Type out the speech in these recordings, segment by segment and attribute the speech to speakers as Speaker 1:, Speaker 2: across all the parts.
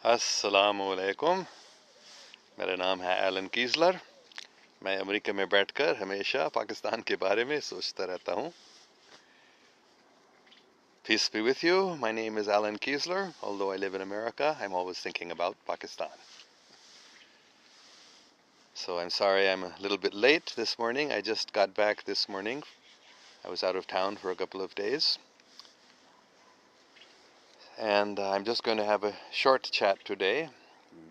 Speaker 1: السلام علیکم. میرا نام ہے ایلن کیزلر. میں امریکہ میں بیٹھ کر ہمیشہ پاکستان کے بارے میں سوچتا رہتا ہوں. Peace be with you. My name is Alan Kiesler. Although I live in America, I'm always thinking about Pakistan. So I'm sorry I'm a little bit late this morning. I just got back this morning. I was out of town for a couple of days. And I'm just going to have a short chat today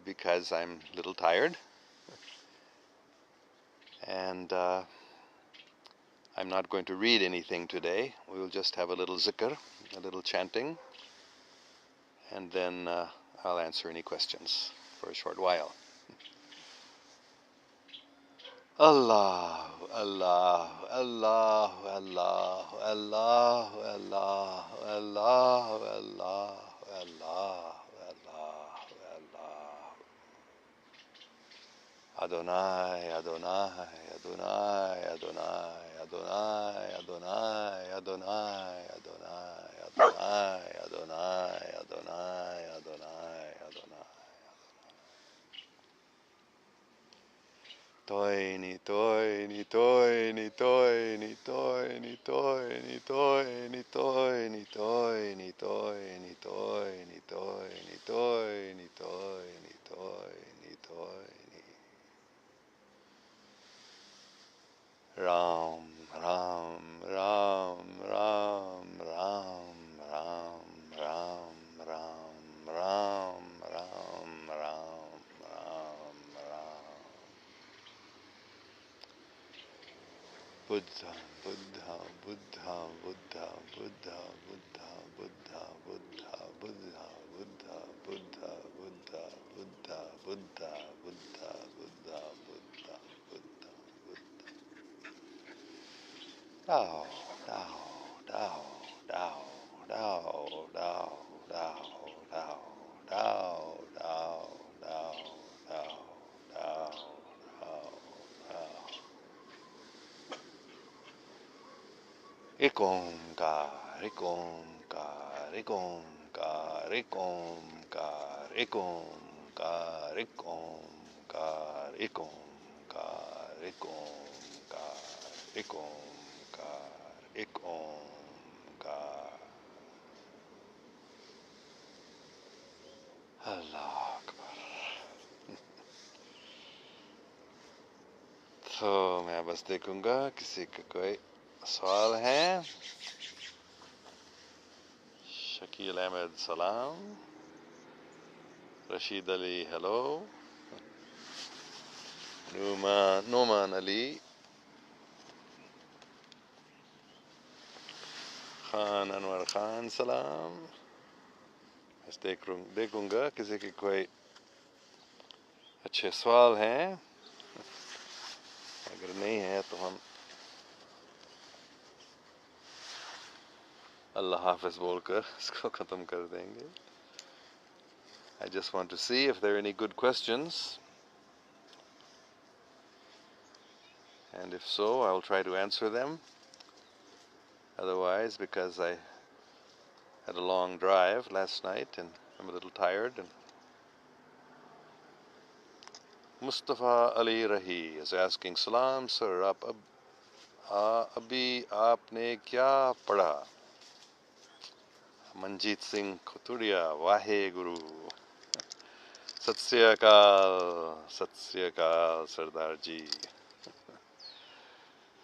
Speaker 1: because I'm a little tired. And I'm not going to read anything today. We will just have a little zikr, a little chanting, and then I'll answer any questions for a short while. Allah, Allah, Allah, Allah, Allah, Allah, Allah, Allah, Allah, Allah, Allah. Adonai, Adonai, Adonai, Adonai, Adonai, Adonai, Adonai, Adonai, Adonai, Adonai, Adonai, Adonai, Adonai. Toini, toini, toini, toini, toini, toini, toini, toini, toini, toini, toini, toini, toini, toini, toini, toini. Ram, Ram, Ram, Ram, Ram, Ram, Ram, Ram, Ram, Ram, Ram, Ram, Ram. Buddha, Buddha, Buddha, Buddha, Buddha, Buddha, Buddha, Buddha, Buddha, Buddha, Buddha, Buddha, Buddha, Buddha, Buddha, Buddha, Buddha, Buddha. Tao, Tao, Tao, Tao, Tao, Tao, Tao, Tao, Tao, Tao, Tao, Tao, Tao, Tao, Tao. Ek Omkar, Ek Omkar, Ek Omkar, Ek Omkar, Ek Omkar, Ek Omkar, Ek Omkar, Ek Omkar, Ek Omkar, Ek Omkar. اللہ اکبر. تو میں بس دیکھوں گا کسی کا کوئی سوال ہے. شکیل احمد سلام. رشید علی ہیلو. نعمان علی. خان انور خان سلام. بس دیکھوں گا کسی کے کوئی اچھے سوال ہیں. اگر نہیں ہے تو ہم اللہ حافظ بول کر اس کو ختم کر دیں گے. I just want to see if there are any good questions. And if so, I'll try to answer them. Otherwise, because I had a long drive last night and I'm a little tired. And Mustafa Ali Rahi is asking, Salam sir, abhi aapne kya padha? Manjeet Singh Khuturia, Wahe Guru. Sat Sri Akal, Sardar ji.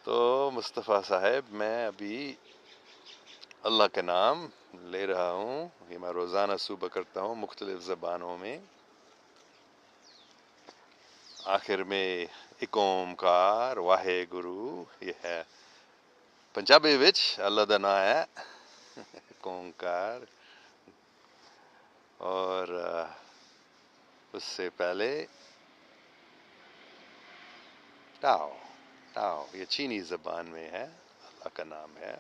Speaker 1: تو مصطفیٰ صاحب میں ابھی اللہ کا نام لے رہا ہوں. یہ میں روزانہ صبح کرتا ہوں مختلف زبانوں میں. آخر میں ایک اومکار واہے گرو. یہ ہے پنجابی وچ اللہ دا نام ہے ایک اومکار. اور اس سے پہلے ٹاؤ. ٹاؤ یہ چینی زبان میں ہے, اللہ کا نام ہے.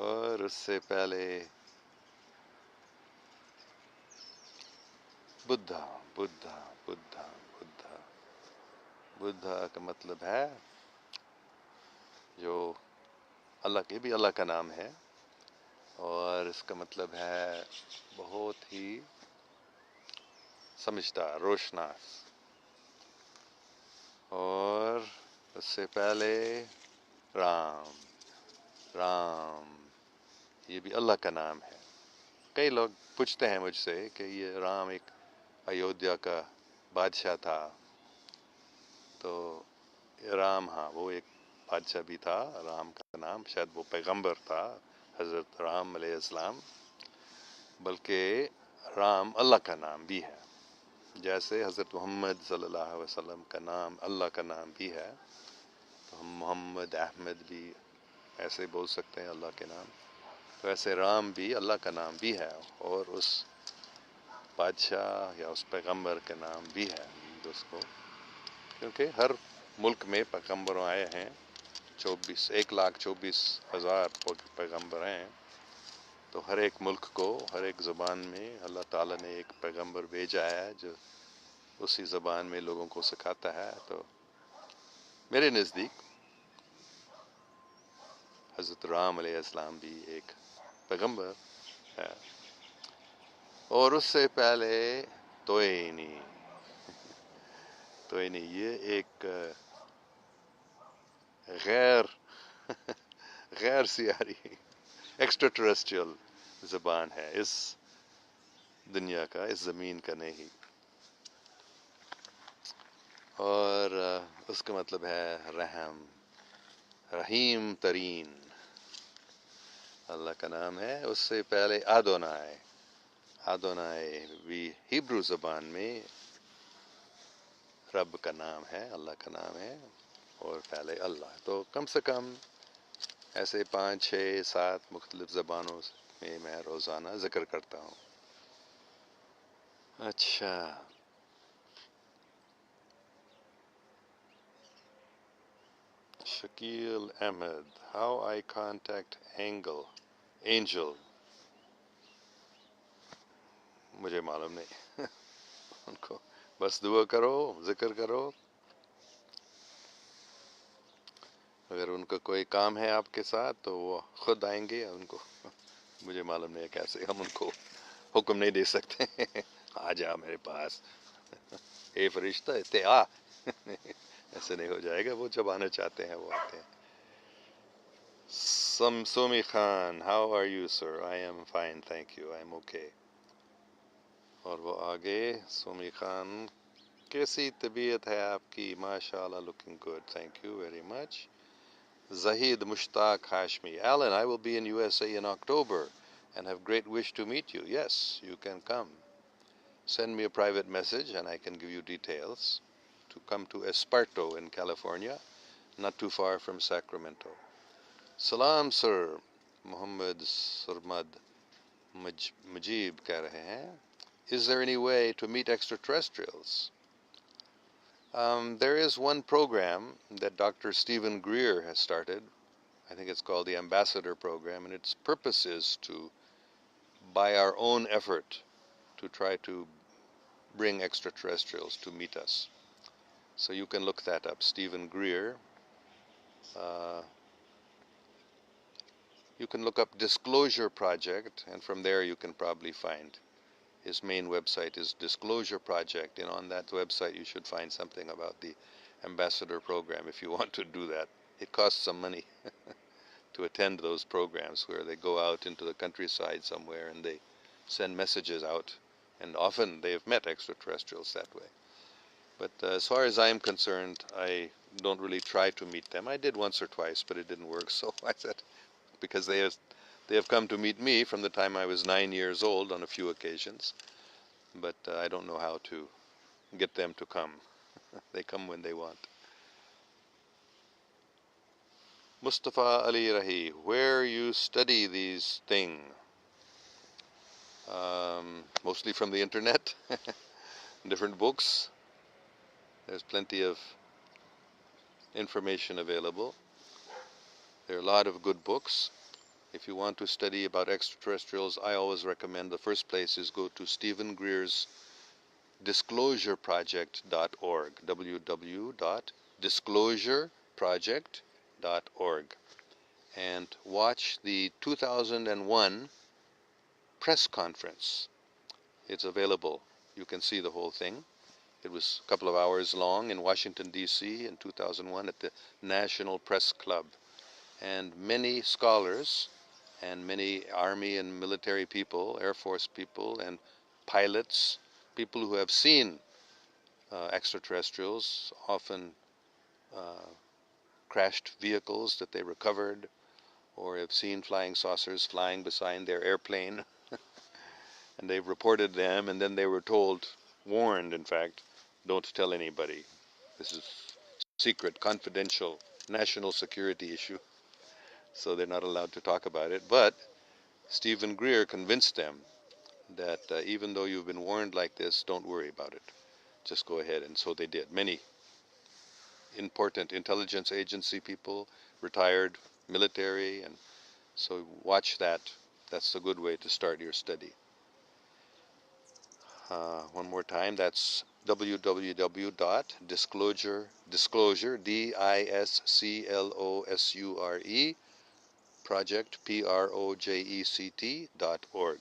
Speaker 1: اور اس سے پہلے بدھا. بدھا بدھا بدھا بدھا کا مطلب ہے جو اللہ کے بھی اللہ کا نام ہے. اور اس کا مطلب ہے بہت ہی سمجھدار، روشناس. اور اس سے پہلے رام. رام یہ بھی اللہ کا نام ہے. کئی لوگ پوچھتے ہیں مجھ سے کہ یہ رام ایک ایودھیا کا بادشاہ تھا. تو رام، ہاں وہ ایک بادشاہ بھی تھا. رام کا نام، شاید وہ پیغمبر تھا، حضرت رام علیہ السلام. بلکہ رام اللہ کا نام بھی ہے. جیسے حضرت محمد صلی اللہ علیہ وسلم کا نام اللہ کا نام بھی ہے، تو ہم محمد احمد بھی ایسے بول سکتے ہیں اللہ کے نام. تو ایسے رام بھی اللہ کا نام بھی ہے، اور اس بادشاہ یا اس پیغمبر کا نام بھی ہے اس کو، کیونکہ ہر ملک میں پیغمبر آئے ہیں. 1,24,000 پیغمبر ہیں. تو ہر ایک ملک کو، ہر ایک زبان میں اللہ تعالیٰ نے ایک پیغمبر بھیجا ہے جو اسی زبان میں لوگوں کو سکھاتا ہے. تو میرے نزدیک حضرت رام علیہ السلام بھی ایک پیغمبر ہے. اور اس سے پہلے توئینی. توئینی یہ ایک غیر سیاری ایکسٹرا ٹریسٹریل زبان ہے، اس دنیا کا، اس زمین کا نہیں. اور اس کا مطلب ہے رحم، رحیم ترین اللہ کا نام ہے. اس سے پہلے آدونائے. آدونائے بھی ہیبرو زبان میں رب کا نام ہے، اللہ کا نام ہے. اور پہلے اللہ. تو کم سے کم ایسے 5 6 7 مختلف زبانوں میں میں روزانہ ذکر کرتا ہوں. اچھا، Shakeel Ahmed, how I contact Angel. مجھے معلوم نہیں. ان کو بس دعا کرو، ذکر کرو. اگر ان کا کوئی کام ہے آپ کے ساتھ تو وہ خود آئیں گے. ان کو مجھے معلوم نہیں ہے کیسے ہم ان کو حکم نہیں دے سکتے آ جا میرے پاس، اے فرشتہ تے آ. ایسے نہیں ہو جائے گا. وہ جب آنا چاہتے ہیں وہ آتے ہیں. Somi Khan, how are you sir? I am fine thank you, I am okay. اور وہ آگے سومی خان، کیسی طبیعت ہے آپ کی؟ ماشاء اللہ، looking good, thank you very much. Zahid Mushtaq Hashmi, Alan, I will be in USA in October and have great wish to meet you. Yes, you can come. Send me a private message and I can give you details to come to Esparto in California, not too far from Sacramento. Salam, sir. Muhammad Surmad Mujib keh rahe hain. Is there any way to meet extraterrestrials? There is one program that Dr. Stephen Greer has started. I think it's called the Ambassador Program, and its purpose is to, by our own effort, to try to bring extraterrestrials to meet us. So you can look that up, Stephen Greer. You can look up Disclosure Project, and from there you can probably find his main website is Disclosure Project, and on that website you should find something about the Ambassador Program if you want to do that. It costs some money to attend those programs where they go out into the countryside somewhere and they send messages out, and often they have met extraterrestrials that way. But as far as I'm concerned, I don't really try to meet them. I did once or twice, but it didn't work, so I said, because they have come to meet me from the time I was 9 years old on a few occasions, but I don't know how to get them to come. They come when they want. Mustafa Ali Rahi, where you study these things? Mostly from the internet, different books. There's plenty of information available. There are a lot of good books. If you want to study about extraterrestrials, I always recommend the first place is go to Stephen Greer's disclosureproject.org, www.disclosureproject.org. and watch the 2001 press conference. It's available. You can see the whole thing. It was a couple of hours long in Washington, D.C. in 2001 at the National Press Club. And many scholars and many Army and military people, Air Force people, and pilots, people who have seen extraterrestrials, often crashed vehicles that they recovered, or have seen flying saucers flying beside their airplane, and they've reported them, and then they were told, warned in fact, don't tell anybody. This is secret, confidential, national security issue, so they're not allowed to talk about it. But Stephen Greer convinced them that even though you've been warned like this, don't worry about it. Just go ahead. And so they did. Many important intelligence agency people, retired military, and so watch that. That's a good way to start your study. One more time, that's www.disclosure, D-I-S-C-L-O-S-U-R-E, project, project.org,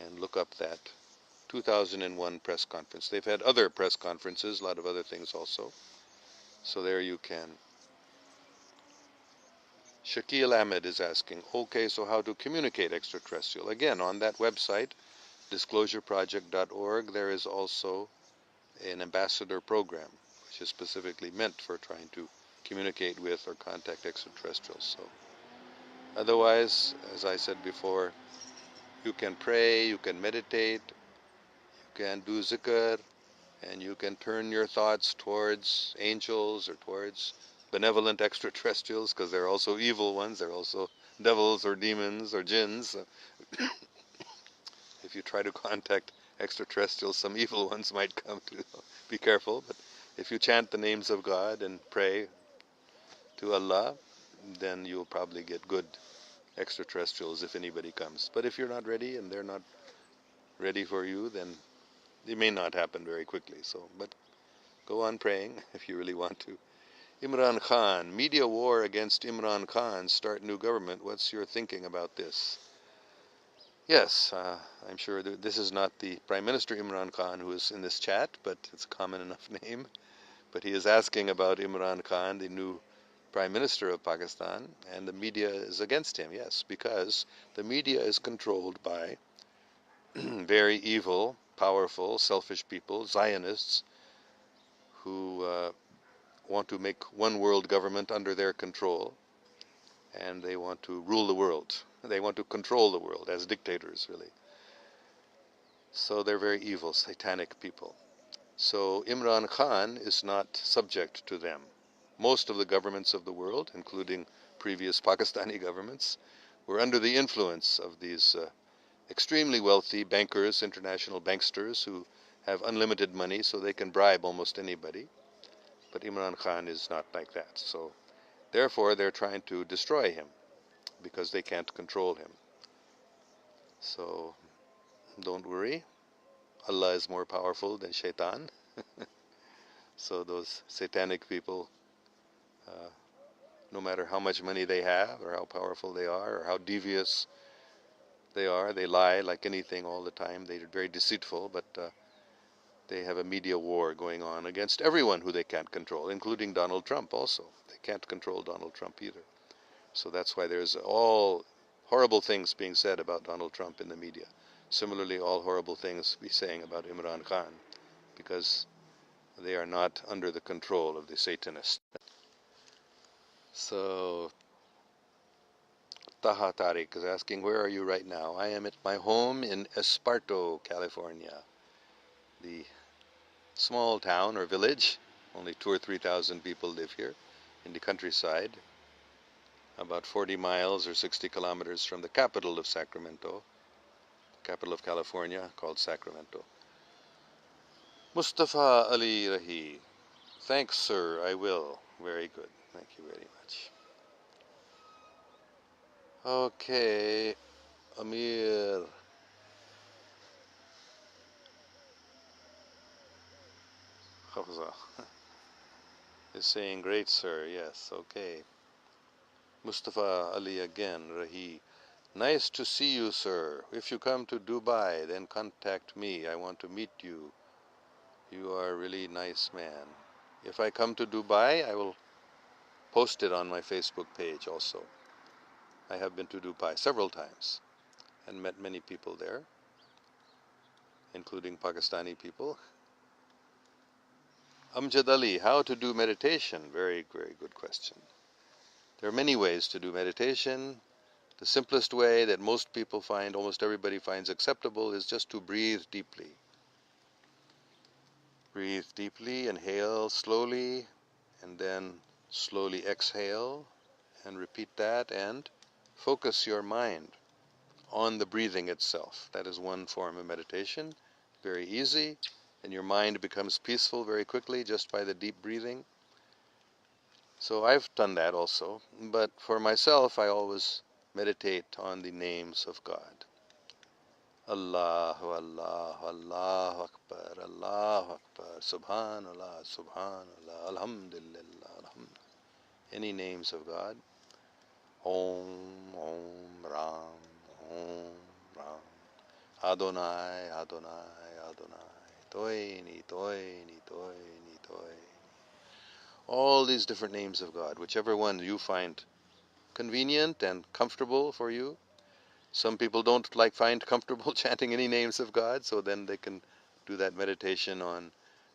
Speaker 1: and look up that 2001 press conference. They've had other press conferences, a lot of other things also. So there you can. Shakil Ahmed is asking, okay, so how to communicate extraterrestrial? Again, on that website, disclosureproject.org, there is also an ambassador program, which is specifically meant for trying to communicate with or contact extraterrestrials. So, otherwise, as I said before, you can pray, you can meditate, you can do zikr, and you can turn your thoughts towards angels or towards benevolent extraterrestrials, because they're also evil ones. They're also devils or demons or jinns. If you try to contact extraterrestrials, some evil ones might come to. Be careful. But if you chant the names of God and pray to Allah, then you'll probably get good extraterrestrials if anybody comes. But if you're not ready and they're not ready for you, then it may not happen very quickly. So, but go on praying if you really want to. Imran Khan, media war against Imran Khan, start new government. What's your thinking about this? Yes, I'm sure this is not the Prime Minister Imran Khan who is in this chat, but it's a common enough name. But he is asking about Imran Khan, the new Prime Minister of Pakistan, and the media is against him, yes, because the media is controlled by very evil, powerful, selfish people, Zionists, who want to make one world government under their control, and they want to rule the world. They want to control the world as dictators, really. So they're very evil, satanic people. So Imran Khan is not subject to them. Most of the governments of the world, including previous Pakistani governments, were under the influence of these extremely wealthy bankers, international banksters, who have unlimited money, so they can bribe almost anybody. But Imran Khan is not like that. So therefore, they're trying to destroy him because they can't control him. So don't worry. Allah is more powerful than Shaitan. So those satanic people, no matter how much money they have or how powerful they are or how devious they are, they lie like anything all the time. They're very deceitful, but they have a media war going on against everyone who they can't control, including Donald Trump also. They can't control Donald Trump either. So that's why there's all horrible things being said about Donald Trump in the media. Similarly, all horrible things be saying about Imran Khan, because they are not under the control of the Satanists. So Taha Tariq is asking, where are you right now? I am at my home in Esparto, California, the small town or village. Only 2,000 or 3,000 people live here in the countryside, about 40 miles or 60 kilometers from the capital of Sacramento, capital of California, called Sacramento. Mustafa Ali Rahi, thanks, sir, I will. Very good. Thank you very much. Okay, Amir Hafza is saying, great, sir. Yes, okay. Mustafa Ali again, Rahi. Nice to see you, sir. If you come to Dubai, then contact me. I want to meet you. You are a really nice man. If I come to Dubai, I will post it on my Facebook page also. I have been to Dubai several times and met many people there, including Pakistani people. Amjad Ali, how to do meditation? Very, very good question. There are many ways to do meditation. The simplest way that most people find, almost everybody finds acceptable, is just to breathe deeply. Breathe deeply, inhale slowly, and then slowly exhale, and repeat that, and focus your mind on the breathing itself. That is one form of meditation, very easy, and your mind becomes peaceful very quickly just by the deep breathing. So I've done that also, but for myself I always meditate on the names of God. Allahu, Allahu, Allahu Akbar, Allahu Akbar, Subhanallah, Subhanallah, Alhamdulillah, Alhamdulillah. Any names of God. Om, Om, Ram, Om, Ram. Adonai, Adonai, Adonai. Toini, Toini, Toini, Toini. All these different names of God, whichever one you find convenient and comfortable for you. Some people don't find comfortable chanting any names of God, so then they can do that meditation on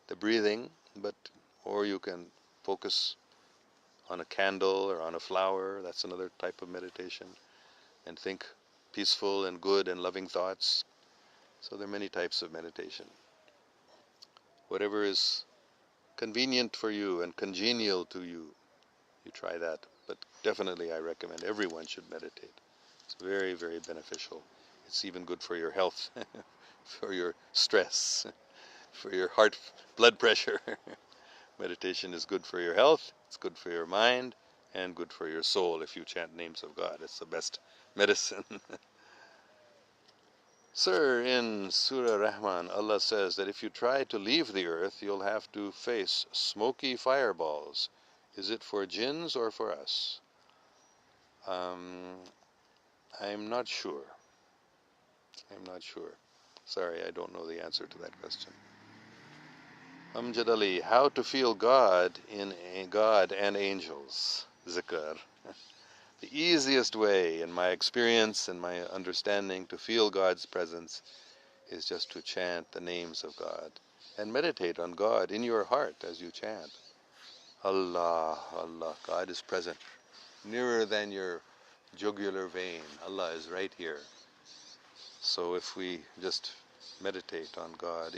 Speaker 1: the breathing, or you can focus on a candle or on a flower. That's another type of meditation, and think peaceful and good and loving thoughts. So there are many types of meditation. Whatever is convenient for you and congenial to you, you try that. But definitely I recommend everyone should meditate. It's very, very beneficial. It's even good for your health, for your stress, for your heart, blood pressure. Meditation is good for your health, it's good for your mind, and good for your soul if you chant names of God. It's the best medicine. Sir, in Surah Rahman, Allah says that if you try to leave the earth, you'll have to face smoky fireballs. Is it for jinns or for us? I'm not sure. I'm not sure. Sorry, I don't know the answer to that question. Amjad Ali, how to feel God in God and angels? Zikr. The easiest way, in my experience and my understanding, to feel God's presence is just to chant the names of God and meditate on God in your heart as you chant. Allah, Allah, God is present, nearer than your jugular vein. Allah is right here. So if we just meditate on God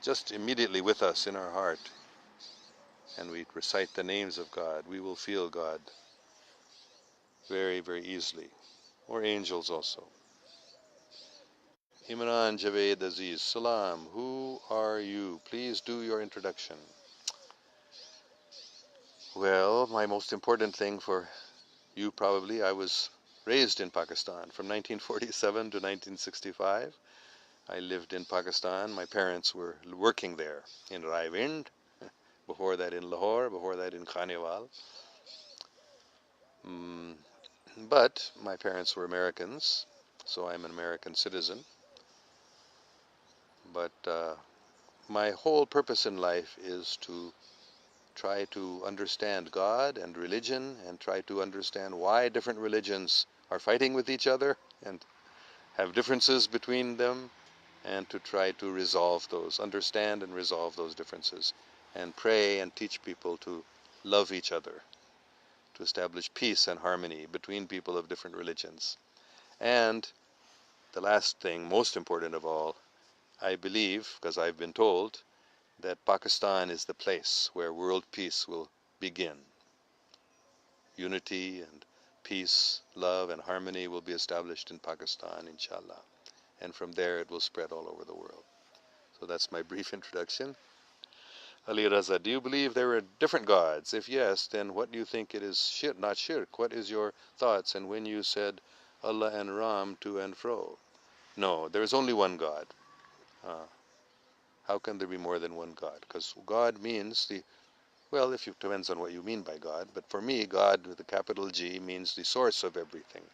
Speaker 1: just immediately with us in our heart, and we recite the names of God, we will feel God very, very easily, or angels also. Imran Javed Aziz, Salam, who are you? Please do your introduction. Well, my most important thing for you probably, I was raised in Pakistan from 1947 to 1965. I lived in Pakistan. My parents were working there in Raiwind, before that in Lahore, before that in Khanewal. But my parents were Americans, so I'm an American citizen. But my whole purpose in life is to try to understand God and religion, and try to understand why different religions are fighting with each other and have differences between them, and to try to resolve those, understand and resolve those differences, and pray and teach people to love each other, to establish peace and harmony between people of different religions. And the last thing, most important of all, I believe, because I've been told, that Pakistan is the place where world peace will begin. Unity and peace, love and harmony will be established in Pakistan, inshallah. And from there it will spread all over the world. So that's my brief introduction. Ali Raza, do you believe there are different gods? If yes, then what do you think it is shirk, not shirk? What is your thoughts? And when you said Allah and Ram to and fro? No, there is only one God. How can there be more than one God? Because God means Well, if it depends on what you mean by God, but for me, God with a capital G means the source of everything.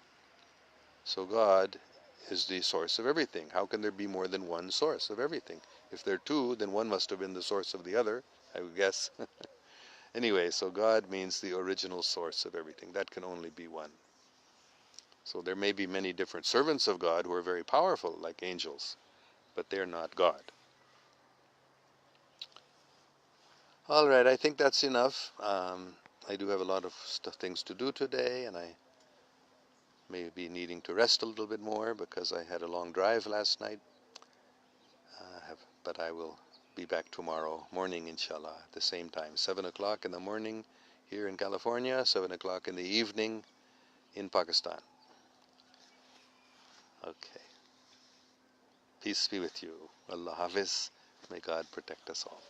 Speaker 1: So God is the source of everything. How can there be more than one source of everything? If there are two, then one must have been the source of the other, I would guess. Anyway, so God means the original source of everything. That can only be one. So there may be many different servants of God who are very powerful, like angels, but they're not God. All right, I think that's enough. I do have a lot of things to do today, and I may be needing to rest a little bit more because I had a long drive last night. But I will be back tomorrow morning, inshallah, at the same time, 7 o'clock in the morning here in California, 7 o'clock in the evening in Pakistan. Okay. Peace be with you. Allah Hafiz. May God protect us all.